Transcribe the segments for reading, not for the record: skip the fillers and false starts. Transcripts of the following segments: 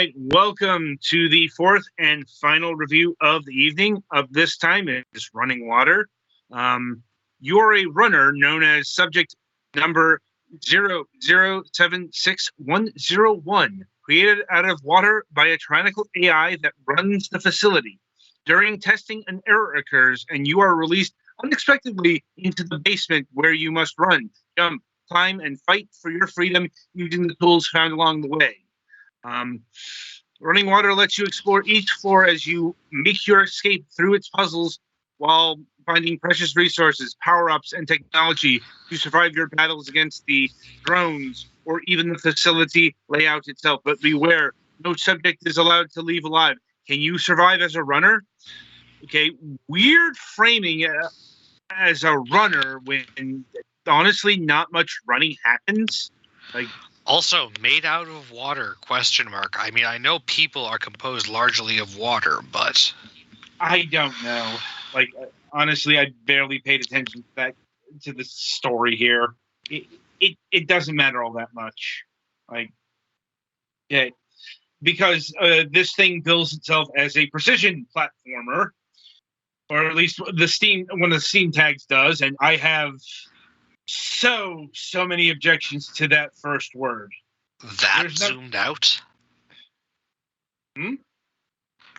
right, welcome to the fourth and final review of the evening. Of this time, it's Running Water. You're a runner known as subject number 0076101, created out of water by a tyrannical AI that runs the facility. During testing, an error occurs, and you are released unexpectedly into the basement where you must run, jump, climb, and fight for your freedom using the tools found along the way. Running Water lets you explore each floor as you make your escape through its puzzles while finding precious resources, power-ups, and technology to survive your battles against the drones or even the facility layout itself. But beware, no subject is allowed to leave alive. Can you survive as a runner? Okay, weird framing as a runner when honestly not much running happens. Like, also made out of water, ? I mean, I know people are composed largely of water, but I don't know. Like, honestly, I barely paid attention to the story here. It doesn't matter all that much. Like, yeah, because this thing bills itself as a precision platformer, or at least one of the Steam tags does, and I have so many objections to that first word. Zoomed out? Hmm?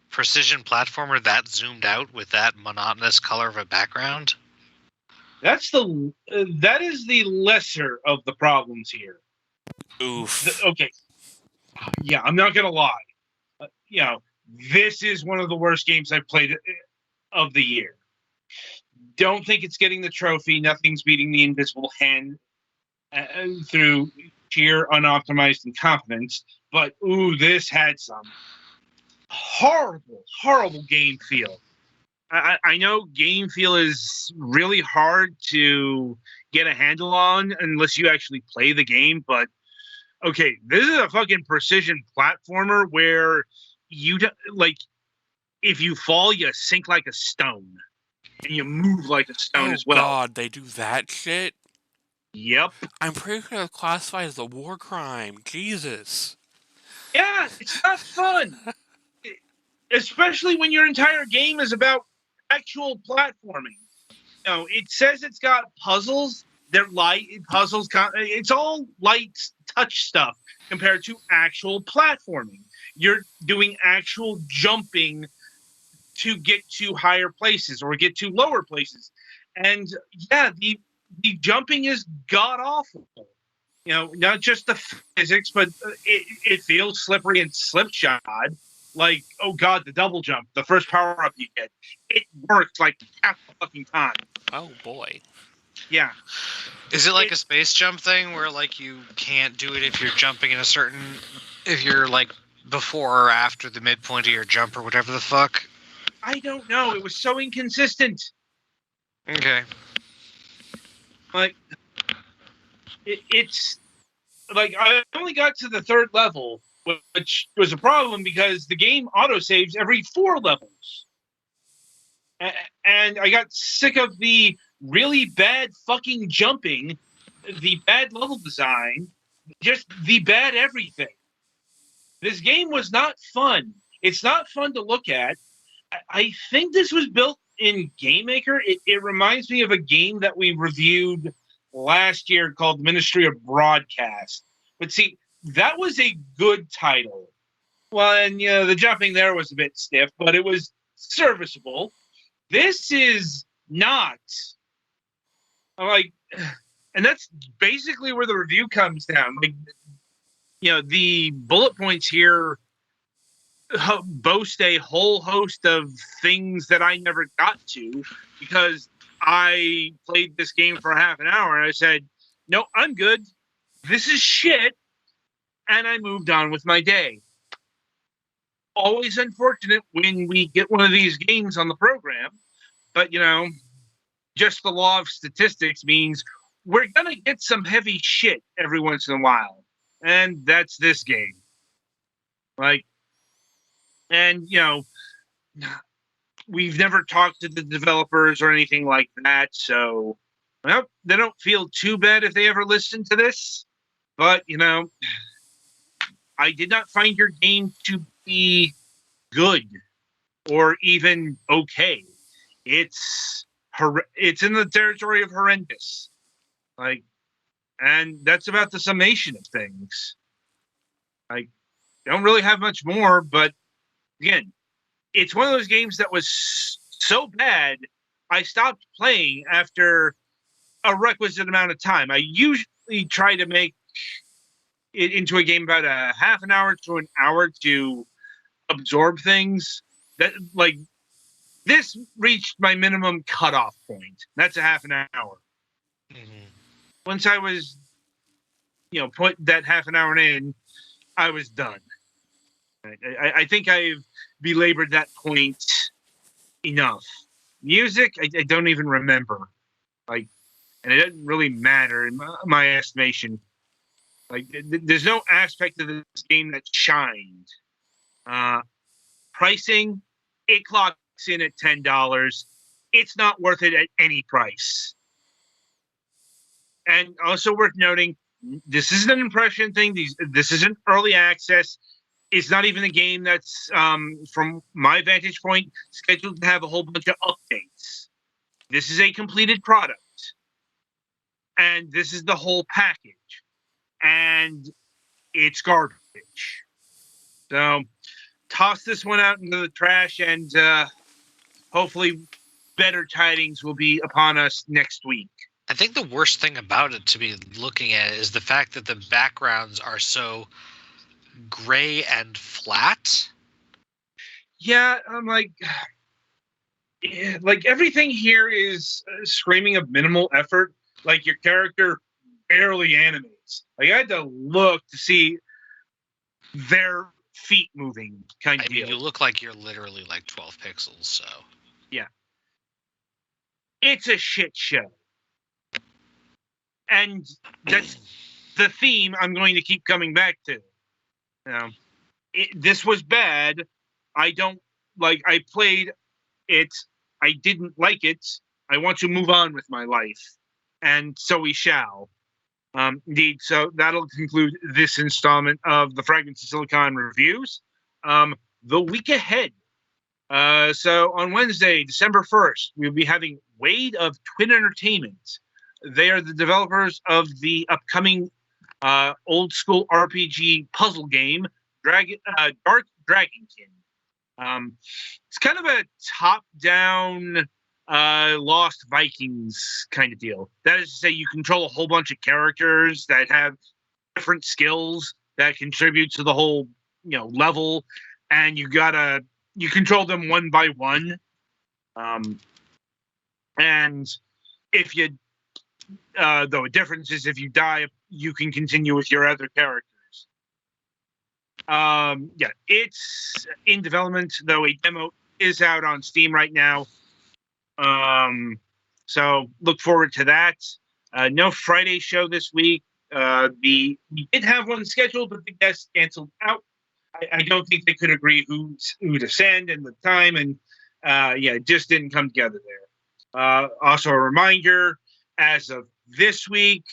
Precision platformer that zoomed out with that monotonous color of a background? That is the lesser of the problems here. Oof. Okay. Yeah, I'm not going to lie. This is one of the worst games I've played of the year. Don't think it's getting the trophy. Nothing's beating the Invisible Hand through sheer unoptimized incompetence. But, this had some horrible game feel. I know game feel is really hard to get a handle on unless you actually play the game, but okay, this is a fucking precision platformer where if you fall, you sink like a stone, and you move like a stone as well. Oh god, they do that shit? Yep. I'm pretty sure it's classified as a war crime. Jesus. Yeah, it's not fun. Especially when your entire game is about actual platforming. It says it's got puzzles. They're light puzzles. It's all light touch stuff compared to actual platforming. You're doing actual jumping to get to higher places or get to lower places. And yeah, the jumping is god awful. Not just the physics, but it feels slippery and slipshod. Like, oh god, the double jump, the first power up you get, it works like half the fucking time. Oh boy. Yeah. Is it like a space jump thing where like you can't do it if you're jumping in if you're like before or after the midpoint of your jump or whatever the fuck? I don't know. It was so inconsistent. Okay. Like, it's like I only got to the third level, which was a problem because the game autosaves every 4 levels. And I got sick of the really bad fucking jumping, the bad level design, just the bad everything. This game was not fun. It's not fun to look at. I think this was built in Game Maker. It reminds me of a game that we reviewed last year called Ministry of Broadcast. But see, that was a good title. Well, and the jumping there was a bit stiff, but it was serviceable. This is not. And that's basically where the review comes down. The bullet points here boast a whole host of things that I never got to because I played this game for half an hour and I said, no, I'm good. This is shit. And I moved on with my day. Always unfortunate when we get one of these games on the program. But, just the law of statistics means we're going to get some heavy shit every once in a while. And that's this game. We've never talked to the developers or anything like that. So, they don't feel too bad if they ever listen to this. But, I did not find your game to be good or even okay. It's it's in the territory of horrendous. Like, and that's about the summation of things. I don't really have much more, but again, it's one of those games that was so bad I stopped playing after a requisite amount of time. I usually try to make it into a game about a half an hour to an hour to absorb things. That, like, this reached my minimum cutoff point. That's a half an hour. Mm-hmm. Once I was, put that half an hour in, I was done. I think I've belabored that point enough. Music, I don't even remember. Like, and it doesn't really matter in my estimation. Like, there's no aspect of this game that shined. Pricing, it clocks in at $10. It's not worth it at any price. And also worth noting, this isn't an impression thing. This isn't early access. It's not even a game that's, from my vantage point, scheduled to have a whole bunch of updates. This is a completed product. And this is the whole package. And it's garbage. So toss this one out into the trash, and hopefully better tidings will be upon us next week. I think the worst thing about it to be looking at is the fact that the backgrounds are so gray and flat. Yeah, I'm like everything here is screaming of minimal effort. Like, your character barely animates. Like, I had to look to see their feet moving kind of deal. You look like you're literally like 12 pixels, so. Yeah. It's a shit show. And that's the theme I'm going to keep coming back to. This was bad. I played it. I didn't like it. I want to move on with my life. And so we shall. Indeed. So that'll conclude this installment of the Fragments of Silicon reviews. The week ahead. So on Wednesday, December 1st, we'll be having Wade of Twin Entertainment. They are the developers of the upcoming old school RPG puzzle game, Dark Dragonkin. It's kind of a top-down Lost Vikings kind of deal. That is to say, you control a whole bunch of characters that have different skills that contribute to the whole, level, and you control them one by one. And if you, though a difference is if you die, you can continue with your other characters. It's in development, though a demo is out on Steam right now. So look forward to that. No Friday show this week. We did have one scheduled, but the guest canceled out. I don't think they could agree who to send and the time, and it just didn't come together there. Also a reminder, as of this week,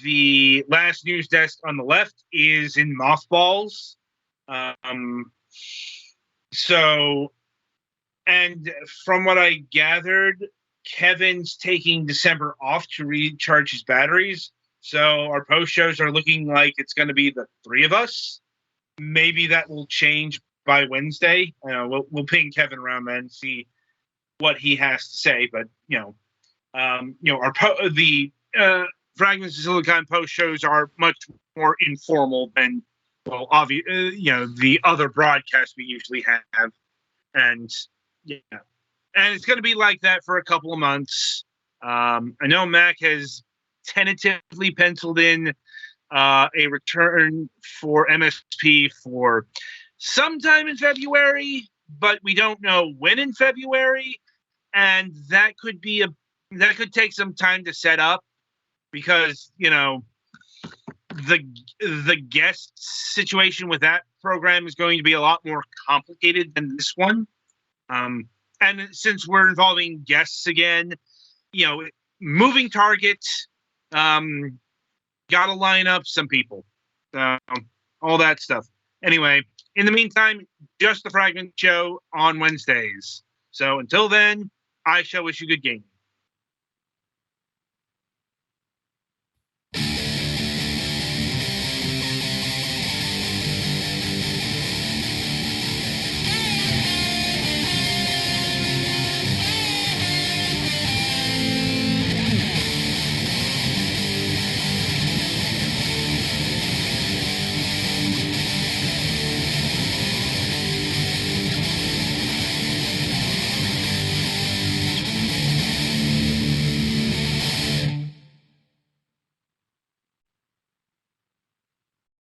the last news desk on the left is in mothballs. And from what I gathered, Kevin's taking December off to recharge his batteries. So our post shows are looking like it's going to be the three of us. Maybe that will change by Wednesday. We'll ping Kevin around then and see what he has to say. But the Fragments of Silicon post shows are much more informal than the other broadcasts we usually have, and it's going to be like that for a couple of months. I know Mac has tentatively penciled in a return for MSP for sometime in February, but we don't know when in February, and that could take some time to set up because the guest situation with that program is going to be a lot more complicated than this one. And since we're involving guests again, moving targets, got to line up some people. all that stuff. Anyway, in the meantime, just the Fragment Show on Wednesdays. So until then, I shall wish you good gaming.